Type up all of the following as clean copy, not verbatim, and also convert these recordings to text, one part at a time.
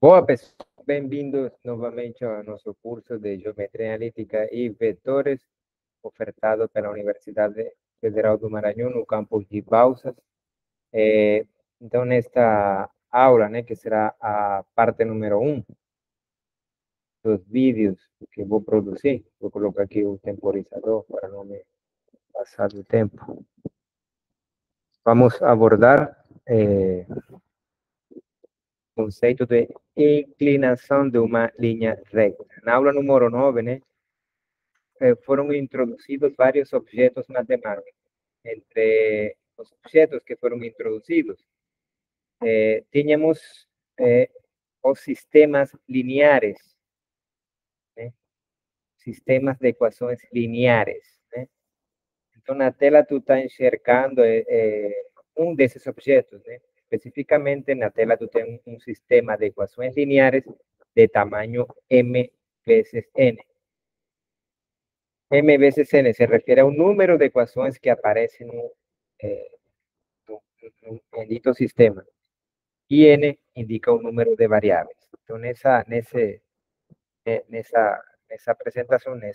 Boa, pessoal. Bem-vindos novamente ao nosso curso de Geometria Analítica e Vetores, ofertado pela Universidade Federal do Maranhão, no campus de Balsas. Então, nesta aula, que será a parte número 1 dos vídeos que vou produzir, vou colocar aqui o temporizador para não me passar do tempo. Vamos abordar conceito de inclinação de uma linha reta. Na aula número 9, foram introduzidos vários objetos matemáticos. Entre os objetos que foram introduzidos, tínhamos os sistemas lineares, sistemas de equações lineares. Então, na tela, tu está enxergando um desses objetos. Especificamente, na tela, tu tem um sistema de equações lineares de tamanho m vezes n. M veces n se refiere a un número de ecuaciones que aparecen en dicho sistema. Y n indica un número de variables. Entonces, en esa presentación, en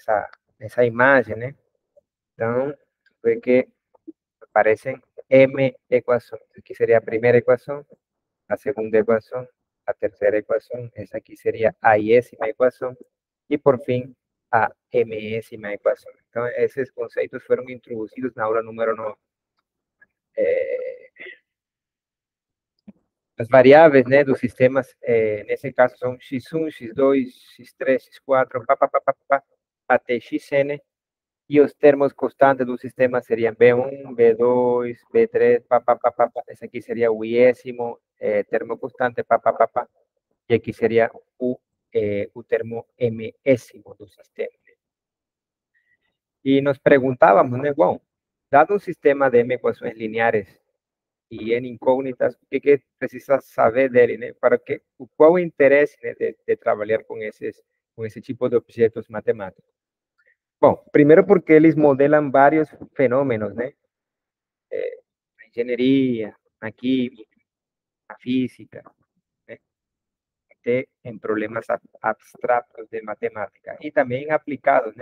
esa imagen, entonces, ve que aparecen m ecuaciones. Aquí sería la primera ecuación, la segunda ecuación, la tercera ecuación, esa aquí sería a y-ésima ecuación, y por fin a m-ésima ecuación. Entonces, esos conceptos fueron introducidos en la aula número 9. As variáveis, dos sistemas, nesse caso, são x1, x2, x3, x4, até xn, e os termos constantes do sistema seriam B1, B2, B3, esse aqui seria o iésimo, termo constante, e aqui seria o termo mésimo do sistema. E nos perguntávamos, bom, dado um sistema de m equações lineares e n incógnitas, o que precisa saber dele, para que qual o interesse de trabalhar com esse tipo de objetos matemáticos? Bom, primeiro porque eles modelam vários fenômenos, na engenharia, na química, na física, até em problemas abstratos de matemática e também aplicados,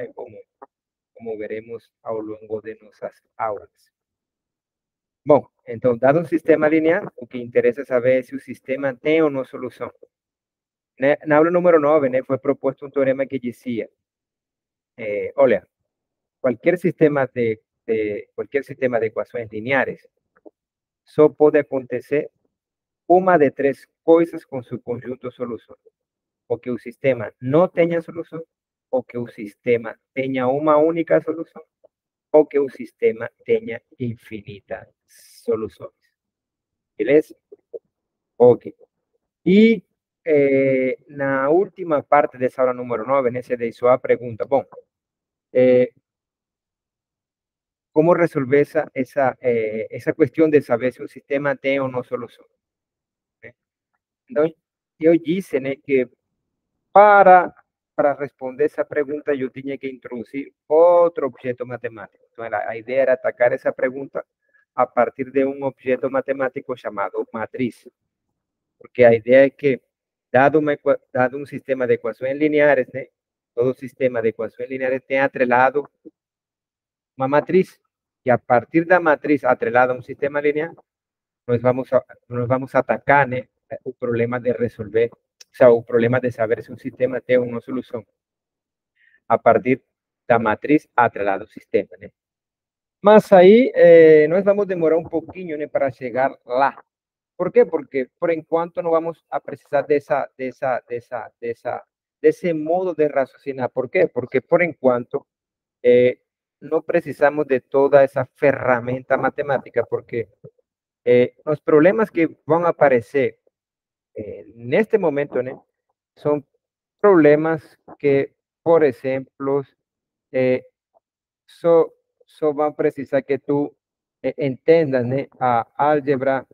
como veremos ao longo de nossas aulas. Bom, então, dado um sistema linear, o que interessa saber é se o sistema tem ou não solução. Na aula número 9, foi proposto um teorema que dizia, olha, qualquer sistema de equações lineares só pode acontecer uma de três coisas com seu conjunto de soluções. O que o sistema não tenha solução, o que o sistema tenha uma única solução, ou que o sistema tenha infinitas soluções. Beleza? Ok. E na última parte dessa aula número 9, se deixou a pergunta, bom, como resolver essa questão de saber se o sistema tem ou não solução. Então, eu disse, que para responder essa pergunta, eu tinha que introduzir outro objeto matemático. Então, a ideia era atacar essa pergunta a partir de um objeto matemático chamado matriz. Porque a ideia é que, dado um sistema de equações lineares, todo sistema de equações lineares tem atrelado uma matriz. E a partir da matriz atrelada a um sistema linear, nós vamos atacar, o problema de resolver, o problema de saber se um sistema tem ou não solução, a partir da matriz atrelada ao sistema. Mas aí, nós vamos demorar um pouquinho, para chegar lá. Por quê? Porque, por enquanto, não vamos a precisar desse modo de raciocinar. Por quê? Porque, por enquanto, não precisamos de toda essa ferramenta matemática, porque os problemas que vão aparecer neste momento, são problemas que, por exemplo, só vão precisar que tu entendas, a álgebra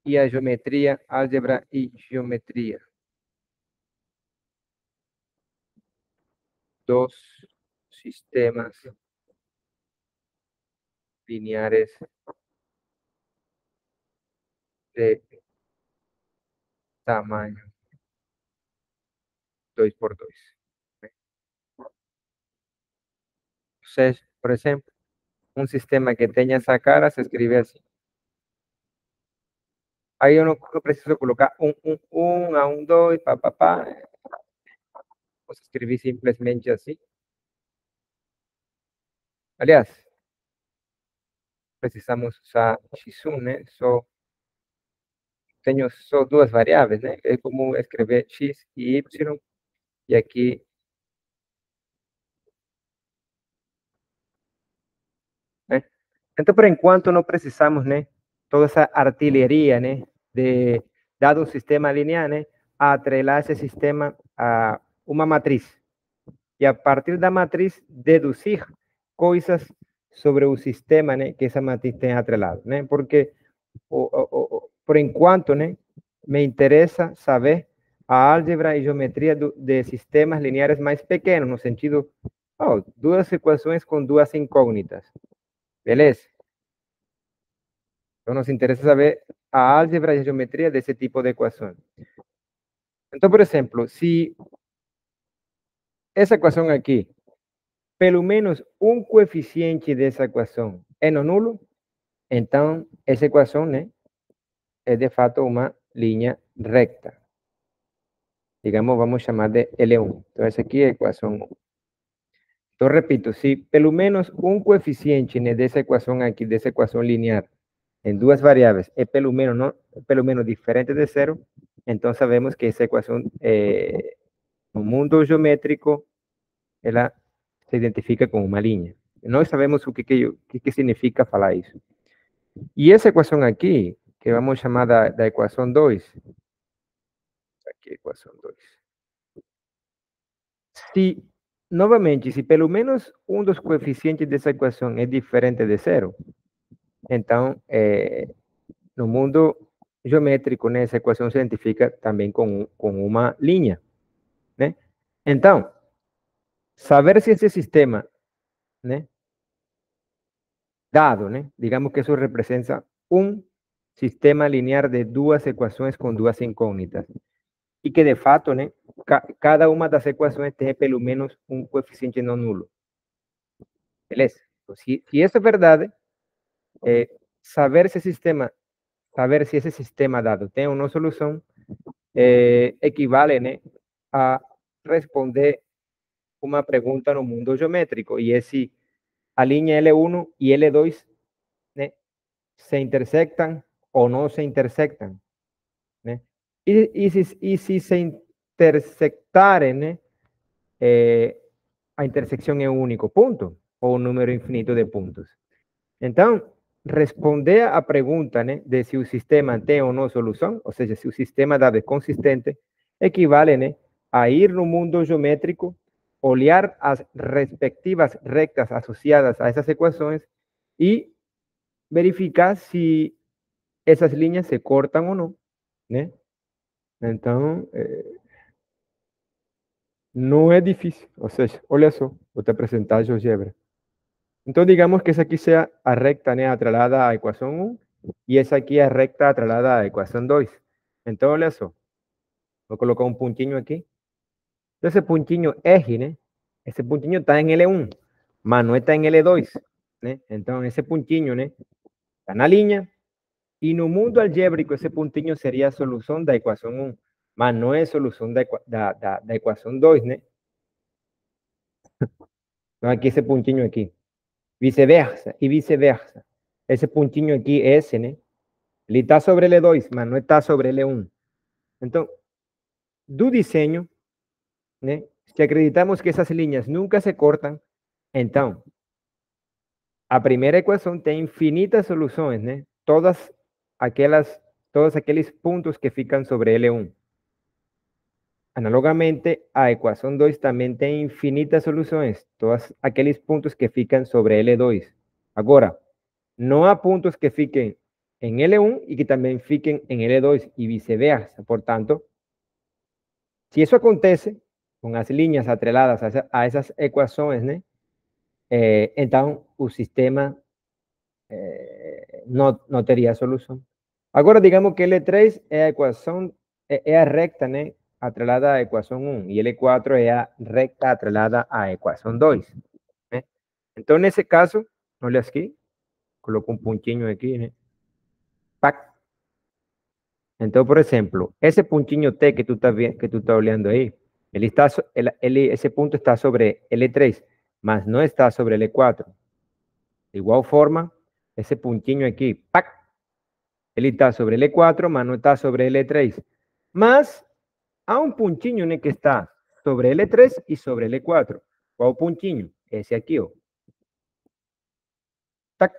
e a geometria, álgebra e geometria. Dos sistemas lineares de tamanho 2 por 2. Entonces, por ejemplo, un sistema que tenga esa cara se escribe así. Aí eu não preciso colocar a um, dois, pá. Posso escrever simplesmente assim. Aliás, precisamos usar x1, né? Tenho só duas variáveis, né? É como escrever x e y, e aqui, né? Então, por enquanto, não precisamos, né? Toda essa artilharia, né? De, dado um sistema linear, né? Atrelar esse sistema a uma matriz. E a partir da matriz, deduzir coisas sobre o sistema, né? Que essa matriz tem atrelado, né? Porque, por enquanto, né? Me interessa saber a álgebra e geometria de sistemas lineares mais pequenos, no sentido, duas equações com duas incógnitas. Beleza? Então, nos interessa saber a álgebra e a geometria desse tipo de equação. Então, por exemplo, se essa equação aqui, pelo menos um coeficiente dessa equação é não nulo, então essa equação, né, é de fato uma linha recta. Digamos, vamos chamar de L1. Então, essa aqui é a equação 1. Então, repito, se pelo menos um coeficiente, né, dessa equação aqui, dessa equação linear, em duas variáveis, é pelo menos, não, pelo menos diferente de zero, então sabemos que essa equação, no mundo geométrico, ela se identifica com uma linha. Nós sabemos o que significa falar isso. E essa equação aqui, que vamos chamar da equação 2, aqui, equação 2. Se, novamente, se pelo menos um dos coeficientes dessa equação é diferente de zero, então, no mundo geométrico, né, essa equação se identifica também com uma linha, né? Então, saber se esse sistema, né, dado, né, digamos que isso representa um sistema linear de duas equações com duas incógnitas, e que de fato, né, cada uma das equações tem pelo menos um coeficiente não nulo. Beleza? Então, se isso é verdade, saber se esse sistema dado tem ou não solução, equivale, né, a responder uma pergunta no mundo geométrico, e é se a linha L1 e L2, né, se intersectam ou não se intersectam, né? E se se intersectarem, né, a intersecção é um único ponto ou um número infinito de pontos. Então, responder a pergunta, né, de se o sistema tem ou não solução, ou seja, se o sistema dado é consistente, equivale, né, a ir no mundo geométrico, olhar as respectivas rectas associadas a essas equações e verificar se essas linhas se cortam ou não, né? Então, não é difícil. Ou seja, olha só, vou te apresentar a GeoGebra. Então, digamos que essa aqui seja a recta, né, atrelada à equação 1, e essa aqui é a recta atrelada à equação 2. Então, olha só, vou colocar um pontinho aqui. Então, esse pontinho R, né, esse pontinho está em L1, mas não está em L2, né? Então, esse pontinho, né, está na linha, e no mundo algébrico, esse pontinho seria a solução da equação 1, mas não é a solução da equação 2, né? Então, aqui esse pontinho aqui. Viceversa, e viceversa. Esse pontinho aqui, esse, né? Ele está sobre L2, mas não está sobre L1. Então, do desenho, né? Se acreditamos que essas linhas nunca se cortam, então, a primeira equação tem infinitas soluções, né? Todos aqueles pontos que ficam sobre L1. Análogamente, a equação 2 também tem infinitas soluções, todos aqueles pontos que ficam sobre L2. Agora, não há pontos que fiquem em L1 e que também fiquem em L2 e vice-versa. Portanto, se isso acontece com as linhas atreladas a essas equações, né, então o sistema não teria solução. Agora, digamos que L3 é a equação é a recta, né, atrelada à equação 1, e L4 é a recta atrelada à equação 2. Né? Então, nesse caso, olha aqui, coloco um pontinho aqui, né? Pac. Então, por exemplo, esse pontinho T que tu está olhando aí, esse ponto está sobre L3, mas não está sobre L4. De igual forma, esse pontinho aqui, pac, ele está sobre L4, mas não está sobre L3. Mas há um pontinho, né, que está sobre L3 e sobre L4. Qual pontinho? Esse aqui, ó. Tac.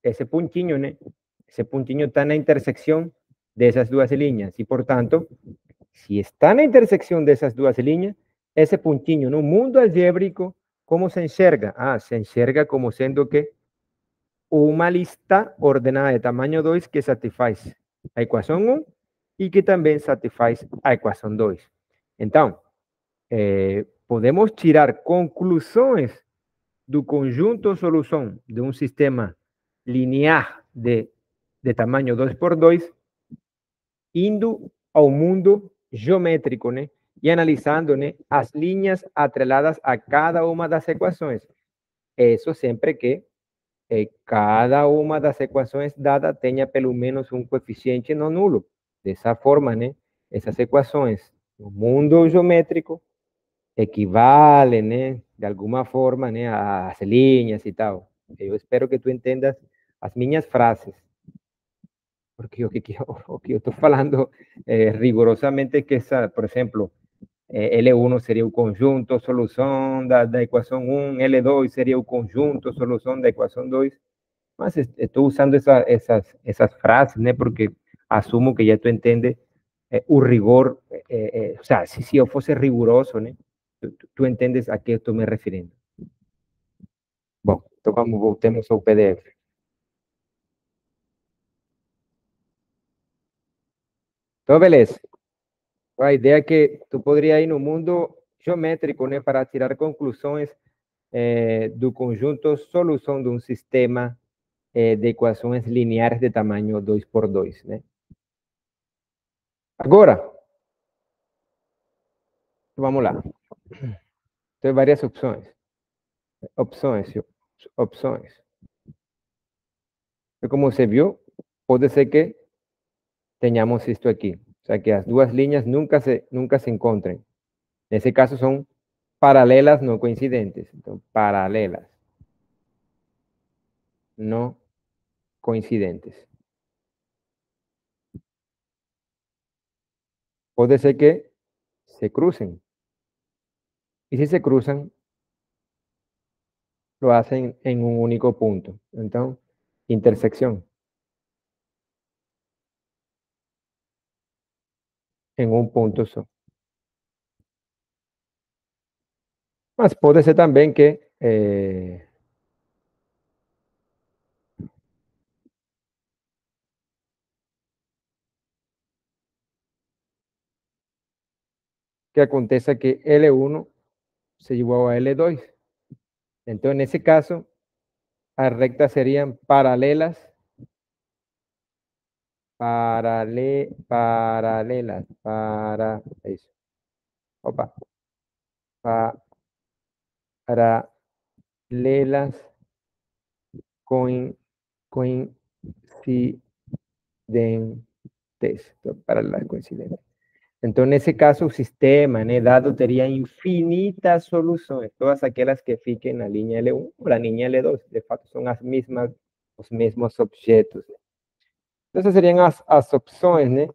Esse pontinho, né? Esse pontinho está na intersecção dessas duas linhas. E, portanto, se está na intersecção dessas duas linhas, esse pontinho no mundo algébrico, como se enxerga? Ah, se enxerga como sendo que uma lista ordenada de tamanho 2 que satisfaz a equação 1 e que também satisfaz a equação 2. Então, podemos tirar conclusões do conjunto solução de um sistema linear de tamanho 2 por 2, indo ao mundo geométrico, né? E analisando, né, as linhas atreladas a cada uma das equações. Isso sempre que cada uma das equações dadas tenha pelo menos um coeficiente não nulo. Dessa forma, né, essas equações no mundo geométrico equivalem, né, de alguma forma, né, às linhas e tal. Eu espero que tu entendas as minhas frases, porque o que eu estou falando rigorosamente é que, por exemplo, L1 seria o conjunto solução da equação 1, L2 seria o conjunto solução da equação 2, mas estou usando essas frases, né, porque assumo que já tu entende o rigor, o sea, si eu fosse riguroso, né, tu entendes a que eu estou me referindo. Bom, então vamos, voltemos ao PDF. Então, beleza. A ideia é que tu poderia ir no mundo geométrico, né, para tirar conclusões do conjunto solução de um sistema de equações lineares de tamanho 2 por 2, né? Agora, vamos lá. Tem várias opções. Opções. E como você viu, pode ser que tenhamos isto aqui. O sea, que as duas linhas nunca se encontren. Nesse caso, são paralelas não coincidentes. Então, paralelas no coincidentes. Puede ser que se crucen. Y si se cruzan, lo hacen en un único punto. Entonces, intersección. En un punto só. Mas puede ser también que aconteça que L1 se igual a L2. Entonces, en ese caso, las rectas serían paralelas, eso. Opa, paralelas coincidentes, paralelas coincidentes. Então, nesse caso, o sistema, né, dado teria infinitas soluções, todas aquelas que fiquem na linha L1 ou na linha L2, de fato, são as mesmas, os mesmos objetos. Né? Então, essas seriam as opções, né?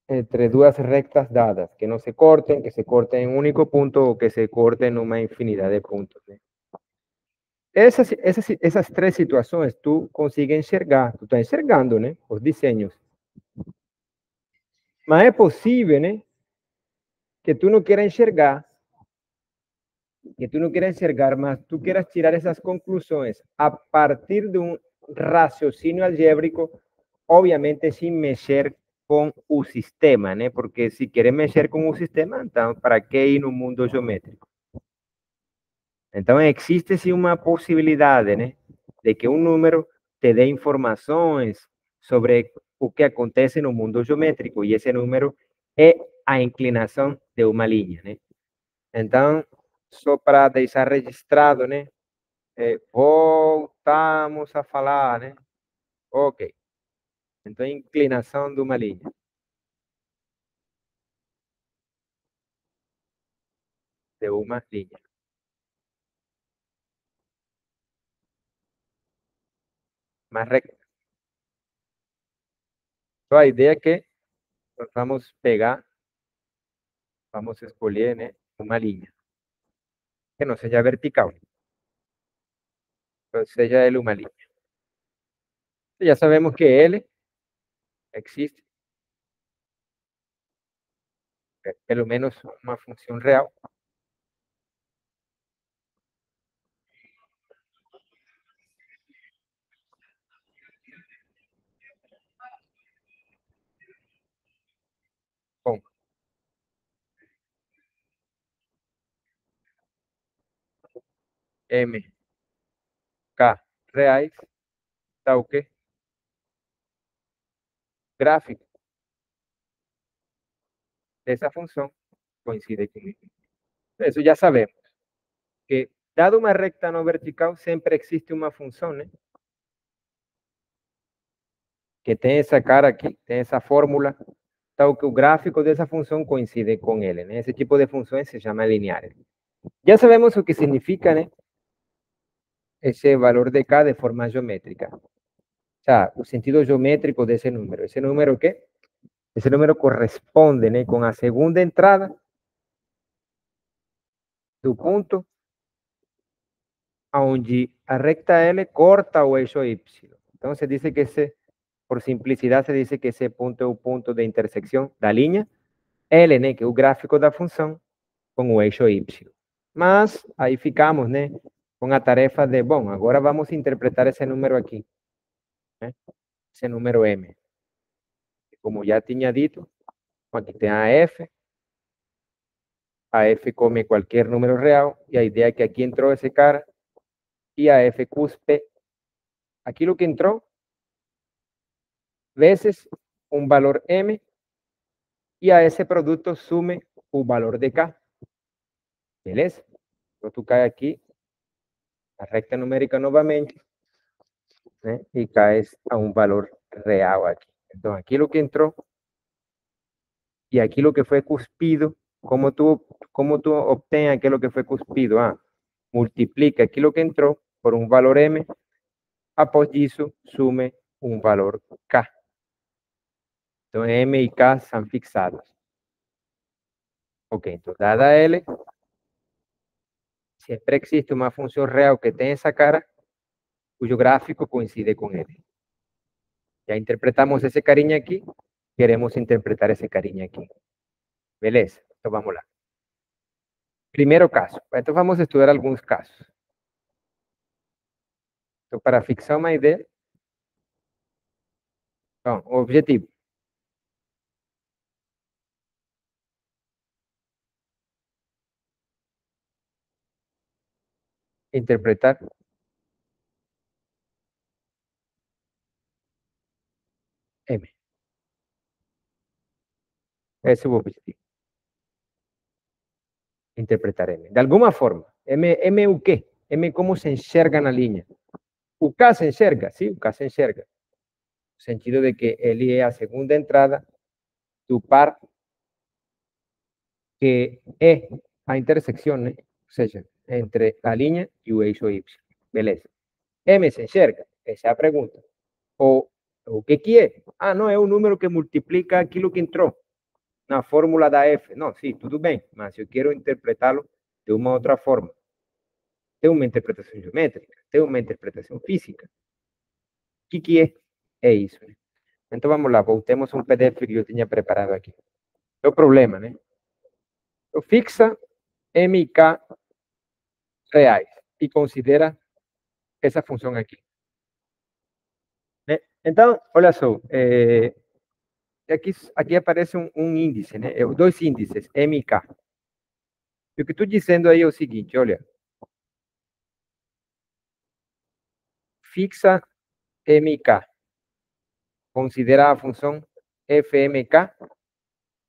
Entre duas rectas dadas, que não se cortem, que se cortem em um único ponto ou que se cortem em uma infinidade de pontos. Né? Essas três situações tu consegue enxergar, tu está enxergando, né? Os desenhos. Mas é possível, né? Que tu não queira enxergar, mas tú quieras tirar esas conclusiones a partir de un raciocinio algébrico, obviamente sin mexer con un sistema, ¿no? Porque si quieres mexer con un sistema, entonces, ¿para qué ir en un mundo geométrico? Entonces, existe sí una posibilidad, ¿no? De que un número te dê informações sobre o que acontece no mundo geométrico, e esse número é a inclinação de uma linha, né? Então, só para deixar registrado, né? Voltamos a falar, né? Ok. Então, inclinação de uma linha. De uma linha. Mais recta. Então, a ideia é que nós vamos pegar, vamos escolher, né? Uma linha. Que não seja vertical. Que seja ele uma linha. Já sabemos que L existe, pelo menos uma função real. Com M, K reais, tá o quê? Gráfico dessa função coincide com isso. Isso já sabemos. Que dado uma recta não vertical, sempre existe uma função, né? Que tem essa cara aqui, tem essa fórmula, tal que o gráfico dessa função coincide com ele, né? Esse tipo de funções se chama lineares. Já sabemos o que significa, né? Esse valor de K de forma geométrica. O sea, o sentido geométrico desse número. Esse número o quê? Esse número corresponde, né, com a segunda entrada do ponto onde a recta L corta o eixo Y. Então, se diz que esse, por simplicidade, se diz que esse ponto é o ponto de intersecção da linha L, né, que é o gráfico da função, com o eixo Y. Mas, aí ficamos, né, com a tarefa de, bom, agora vamos interpretar esse número aqui, né, esse número M. Como já tinha dito, aqui tem a F come qualquer número real, e a ideia é que aqui entrou esse cara, e a F cuspe aquilo que entrou, vezes um valor M, e a esse produto sume o valor de K. Beleza? Então, tu cai aqui, a recta numérica novamente, né? E caes a um valor real aqui. Então, aquilo que entrou e aquilo que foi cuspido, como tu obtém aquilo que foi cuspido? Ah, multiplica aquilo que entrou por um valor M, após isso, sume um valor K. Então, M e K são fixados. Ok, então, dada L, sempre existe uma função real que tem essa cara, cujo gráfico coincide com ele. Já interpretamos esse carinha aqui, queremos interpretar esse carinha aqui. Beleza? Então, vamos lá. Primeiro caso. Então, vamos estudar alguns casos. Então, para fixar uma ideia, então, o objetivo. Interpretar M. Esse é o objetivo. Interpretar M. De alguma forma. M é o quê? M como se enxerga na linha. O K se enxerga, sim, o K se enxerga. No sentido de que ele é a segunda entrada do par que é a intersecção, né? Ou seja, entre a linha e o eixo Y. Beleza. M se enxerga? Essa é a pergunta. O que é? Ah, não, é o número que multiplica aquilo que entrou na fórmula da F. Não, sim, tudo bem, mas eu quero interpretá-lo de uma outra forma. Tem uma interpretação geométrica, tem uma interpretação física. O que é? É isso, né? Então vamos lá, voltemos um PDF que eu tinha preparado aqui. É o problema, né? Eu fixa M e K reais e considera essa função aqui. Né? Então, olha só, aqui aparece um índice, né? Dois índices, M e K. E o que estou dizendo aí é o seguinte, olha, fixa MK. Considera a função FMK,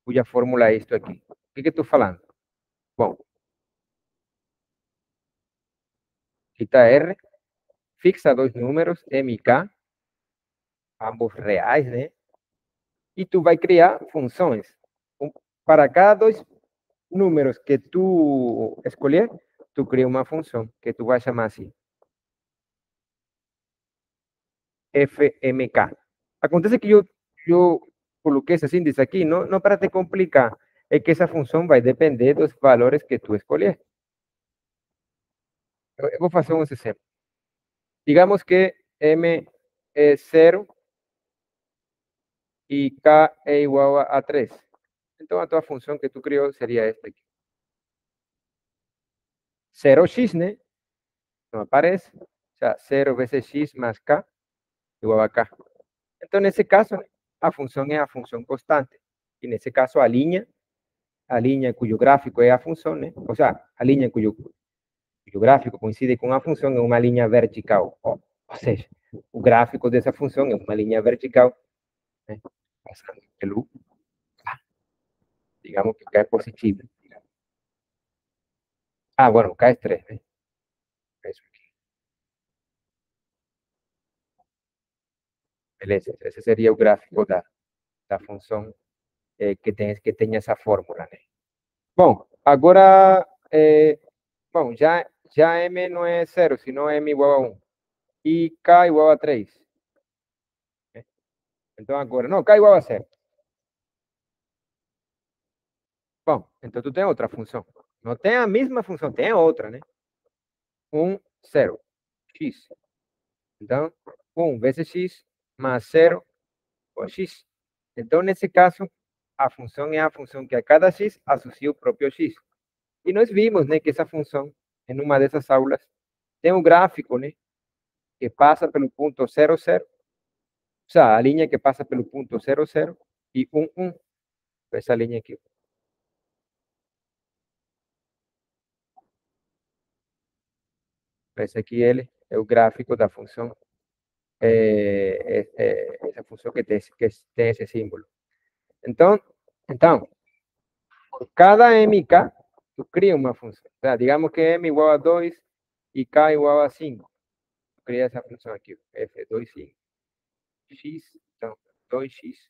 cuja fórmula é isto aqui. O que estou falando? Bom, quita R, fixa dois números, MK, ambos reais, né? E tu vai criar funções. Para cada dois números que tu escolher, tu cria uma função que tu vai chamar assim. FMK. Acontece que eu coloquei esse índice aqui, não para te complicar, é que essa função vai depender dos valores que tu escolher. Eu vou fazer um exemplo. Digamos que M é 0 e K é igual a 3. Então, a tua função que tu criou seria esta aqui. 0x, né? Não aparece. O sea, 0 vezes x mais K igual a K. Então, nesse caso, a função é a função constante. E nesse caso, a linha cujo gráfico é a função, né? Ou seja, a linha cujo gráfico coincide com a função é uma linha vertical. Ou seja, o gráfico dessa função é uma linha vertical, né? Passando pelo, digamos que K é positivo. Ah, bueno, K é 3, né? Isso aqui. Beleza, esse seria o gráfico da função que tem essa fórmula, né? Bom, agora, bom, já M não é 0, sino M igual a 1. E K igual a 3. Então agora, não, K igual a 0. Bom, então tu tem outra função. Não tem a mesma função, tem outra, né? 1, 0, x. Então, 1 vezes x mais 0 ou x. Então, nesse caso, a função é a função que a cada x associa o próprio x. E nós vimos, né, que essa função, em uma dessas aulas, tem um gráfico, né, que passa pelo ponto 0, 0. O sea, a linha que passa pelo ponto 0, 0 e 1, 1. Essa linha aqui. Esse aqui ele é o gráfico da função, essa função que tem esse símbolo. Então, por cada mk, tu cria uma função. O sea, digamos que m igual a 2 e k igual a 5. Tu cria essa função aqui, f2, 5. X, então, 2x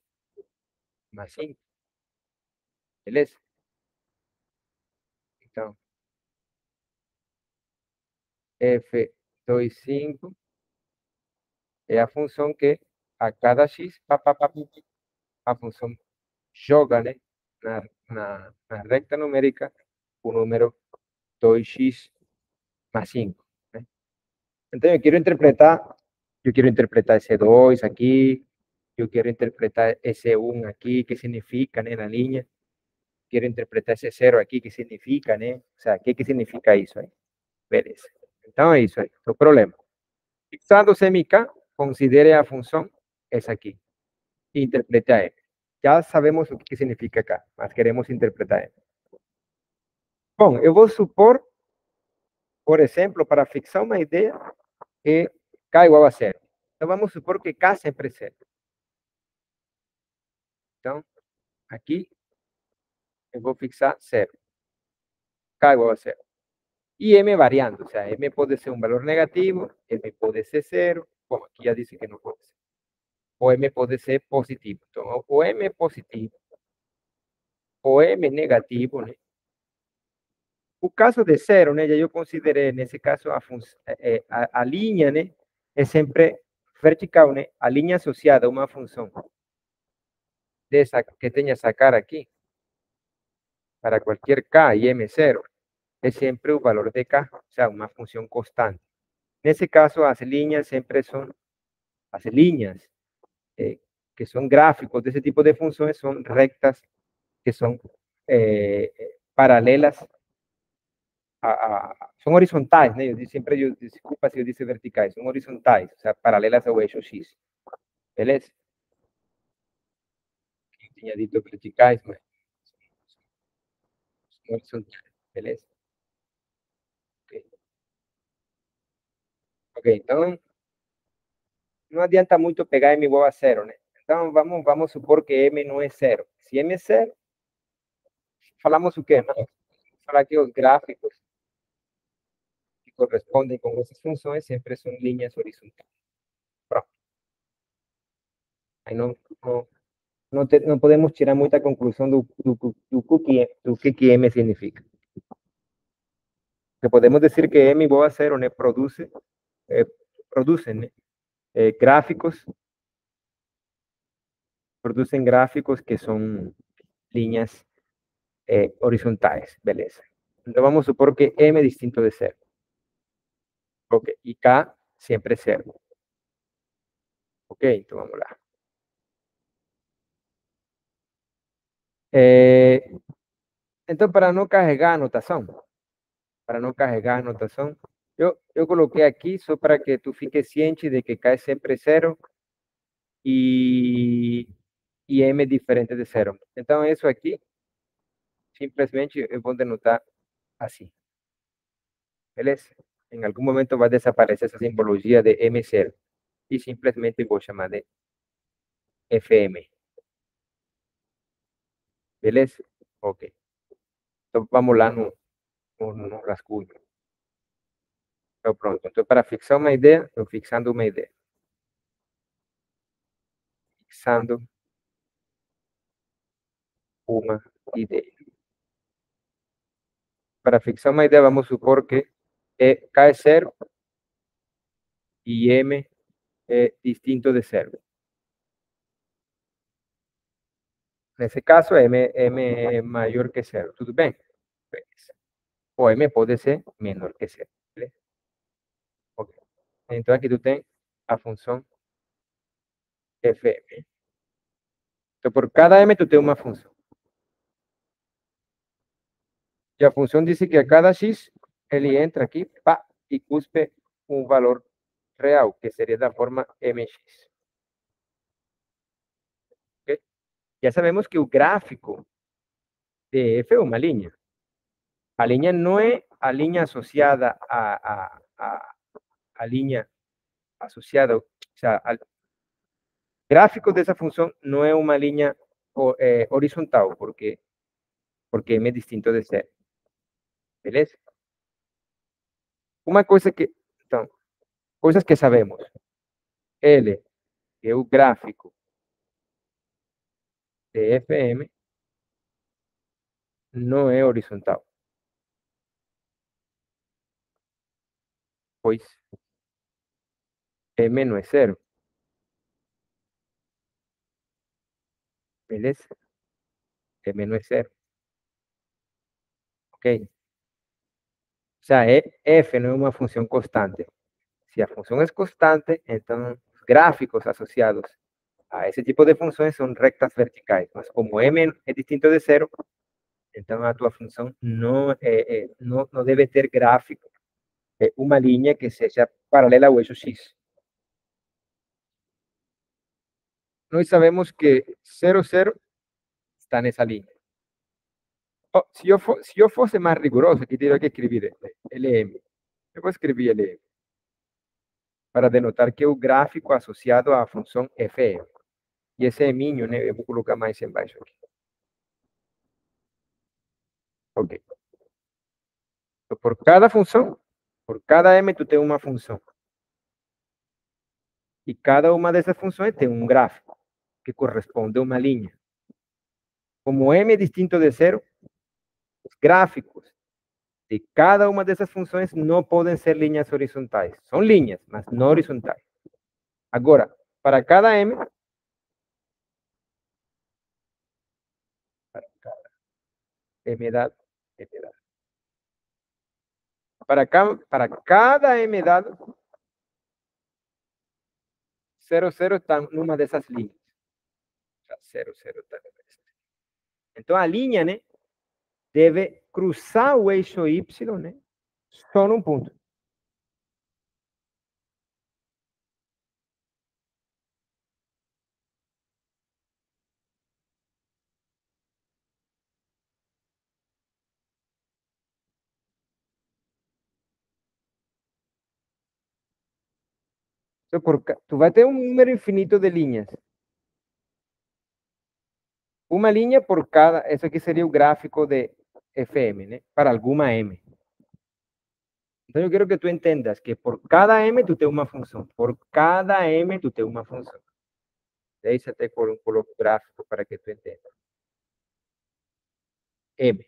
mais 5. Beleza? Então, f2, 5 é a função que a cada x, a função joga, né, na recta numérica o número 2x mais 5. Né? Então, eu quero interpretar esse 2 aqui, eu quero interpretar esse 1 aqui, que significa, né, na linha. Quero interpretar esse 0 aqui, que significa, né? O sea, o que significa isso aí? Beleza. Então, é isso aí, o problema. Fixando o CMK, considere a função essa aqui. E interprete a M. Já sabemos o que significa cá, mas queremos interpretar M. Bom, eu vou supor, por exemplo, para fixar uma ideia, que K igual a 0. Então, vamos supor que K sempre é 0. Então, aqui, eu vou fixar 0. K igual a 0. E M variando, o sea, M pode ser um valor negativo, M pode ser 0. Bom, aqui já disse que não pode ser. O M pode ser positivo. Então, o M é positivo, o M é negativo, né? O caso de 0, né? Já eu considerei, nesse caso, a linha, né? É sempre vertical, né? A linha associada a uma função dessa que tenha essa cara aqui, para qualquer K e M0, é sempre o valor de K, o sea, uma função constante. Nesse caso, as linhas sempre são, as linhas que são gráficos desse tipo de funções, são rectas que são paralelas, são horizontais, né? Sempre desculpa se eu disse verticais, são horizontais, ou seja, paralelas ao eixo X. Beleza? Eu tinha dito verticais, mas são horizontais. Beleza? Ok, então, não adianta muito pegar m igual a zero, né? Então, vamos supor que m não é zero. Se m é zero, falamos o quê? Vamos falar que os gráficos que correspondem com essas funções sempre são linhas horizontais. Pronto. Aí não podemos tirar muita conclusão do que m significa. Que podemos dizer que m igual a zero, né? Producen, né? Gráficos, producen gráficos que são linhas horizontais, beleza. Então vamos supor que m é distinto de zero. Ok, y k siempre es cero. Ok, então vamos lá. Então, para não carregar a anotação, eu coloquei aqui só para que tu fique ciente de que k é sempre zero e m é diferente de zero. Então, isso aqui, simplesmente eu vou denotar assim. Beleza? Em algum momento vai desaparecer essa simbologia de M0 e simplesmente vou chamar de FM. Beleza? Ok. Então vamos lá no rascunho. Então pronto. Então para fixar uma ideia, estou fixando uma ideia. Fixando uma ideia. Para fixar uma ideia, vamos supor que K é zero e M é distinto de zero. Nesse caso, M é maior que zero. Tudo bem? O M pode ser menor que zero. Beleza? Ok. Então aqui tu tem a função FM. Então por cada M tu tem uma função. E a função diz que a cada X ele entra aqui pá, e cuspe um valor real, que seria da forma MX. Okay? Já sabemos que o gráfico de F é uma linha. A linha não é a linha associada a linha associada, o sea, al gráfico dessa função não é uma linha horizontal, porque M é distinto de zero. Beleza? Uma coisa que, então, coisas que sabemos. L, que é o gráfico de FM, não é horizontal, pois M não é zero. Beleza? M não é zero. Ok? O sea, F não é uma função constante. Se a função é constante, então os gráficos associados a esse tipo de funções são rectas verticais. Mas como M é distinto de zero, então a tua função não deve ter gráfico, uma linha que seja paralela ao eixo X. Nós sabemos que 0, 0 está nessa linha. Oh, se eu fosse mais rigoroso, aqui teria que escrever LM. Eu vou escrever LM para denotar que é o gráfico associado à função FM. E esse é minho, né? Eu vou colocar mais embaixo aqui. Ok. Então, por cada função, por cada M, tu tem uma função. E cada uma dessas funções tem um gráfico que corresponde a uma linha. Como M é distinto de zero, os gráficos de cada uma dessas funções não podem ser linhas horizontais. São linhas, mas não horizontais. Agora, para cada M, M dado, M dado. Para cada M dado, 0, 0 está numa dessas linhas. 0, 0 está numa dessas. Então, a linha, né, deve cruzar o eixo Y, né, só num ponto. Então, tu vai ter um número infinito de linhas. Uma linha por cada, isso aqui seria o gráfico de FM, né? Para alguma M. Então, eu quero que tu entendas que por cada M tu tem uma função. Por cada M tu tem uma função. Deixa até coloco o gráfico para que tu entenda. M.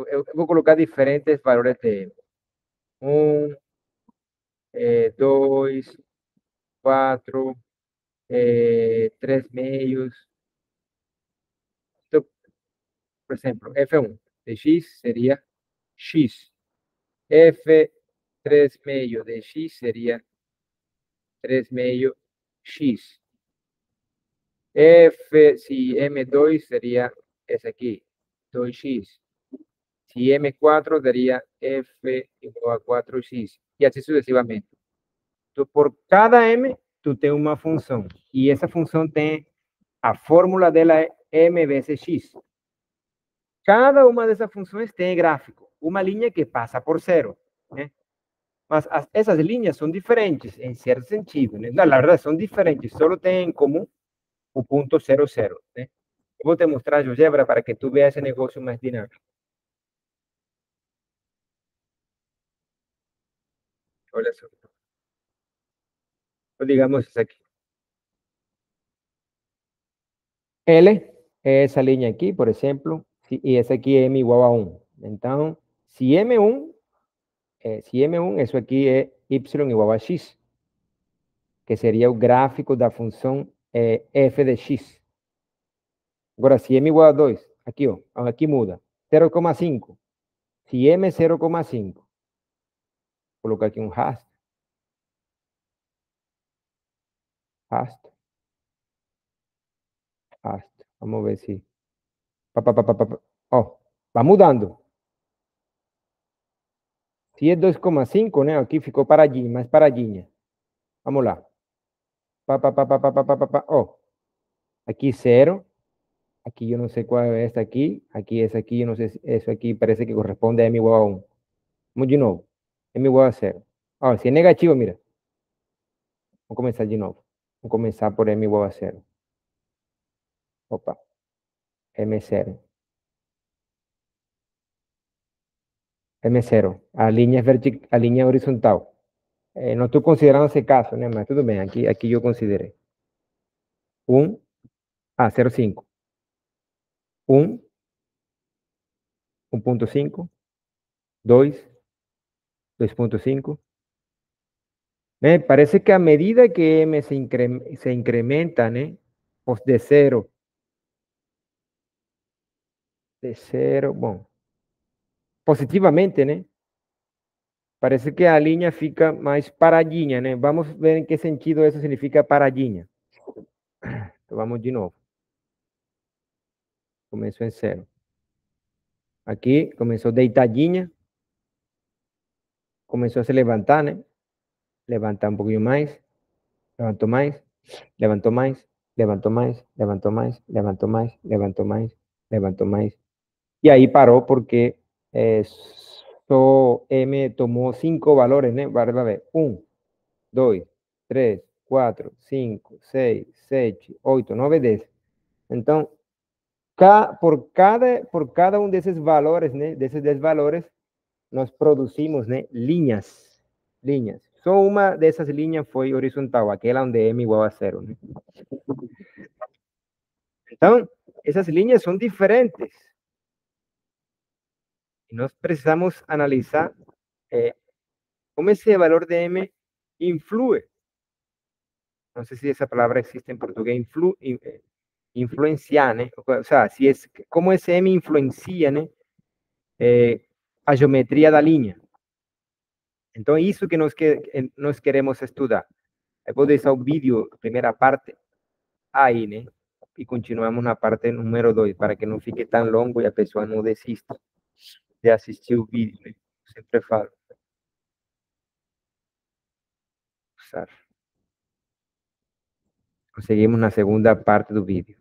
Eu vou colocar diferentes valores de M. 1, 2, 4, 3 meios. Então, por exemplo, F1 de X seria X. F3 meio de X seria 3 meio X. Se M2 seria esse aqui, 2X. Se M4 daria F igual a 4X. E assim sucessivamente. Então, por cada M, tu tem uma função. E essa função tem, a fórmula dela é M vezes X. Cada uma dessas funções tem gráfico. Uma linha que passa por zero, né? Mas essas linhas são diferentes, em certo sentido, né? Na verdade, são diferentes, só tem em comum o ponto 00, né? Eu vou te mostrar a GeoGebra para que tu veas esse negócio mais dinâmico. Olha só. Ou digamos isso aqui. L é essa linha aqui, por exemplo, e essa aqui é M igual a 1. Então, se M1, isso aqui é Y igual a X, que seria o gráfico da função f de X. Agora, se M igual a 2, aqui, ó, aqui muda, 0,5. Se M é 0,5, colocar aqui um rastro, rastro, rastro. Vamos ver se... Ó, va mudando. Se é 2,5, né? Aqui ficou paradinho, mais paradinha. Vamos lá. Ó, aqui 0. Aqui eu não sei qual é esta aqui. Aqui essa aqui, eu não sei se isso aqui parece que corresponde a M igual a 1. Vamos de novo. M igual a 0. Ó, se é negativo, mira. Vamos começar de novo. Vamos começar por M igual a 0. Opa. M0. M0. A linha, a linha horizontal. Não estou considerando esse caso, né? Mas tudo bem. Aqui eu considerei. 1. 0,5. 1. 1,5. 2. 2,5. Parece que a medida que M se incrementa, né? Pues de 0. De 0, bom. Positivamente, né? Parece que a linha fica mais paradinha, né? Vamos ver em que sentido isso significa paradinha. Então, vamos de novo. Começou em 0. Aqui começou deitadinha. Começou a se levantar, né? Levantar um pouquinho mais. Levantou mais. Levantou mais. Levantou mais. Levantou mais. Levantou mais. Levantou mais. Levantou mais. E aí parou porque só M tomou 5 valores, né? Vai ver. 1, 2, 3, 4, 5, 6, 7, 8, 9, 10. Então, por cada um desses valores, né? Desses 10 valores, nós produzimos, né? Linhas. Linhas. Só uma dessas linhas foi horizontal, aquela onde M igual a 0, né? Então, essas linhas são diferentes. E nós precisamos analisar como esse valor de M influi. Não sei se essa palavra existe em português, influenciar, né? O sea, si es, como esse M influencia, né? A geometria da linha. Então, é isso que nós queremos estudar. Eu vou deixar o vídeo, a primeira parte, aí, né? E continuamos na parte número 2, para que não fique tão longo e a pessoa não desista de assistir o vídeo, né? Sempre falo. Conseguimos na segunda parte do vídeo.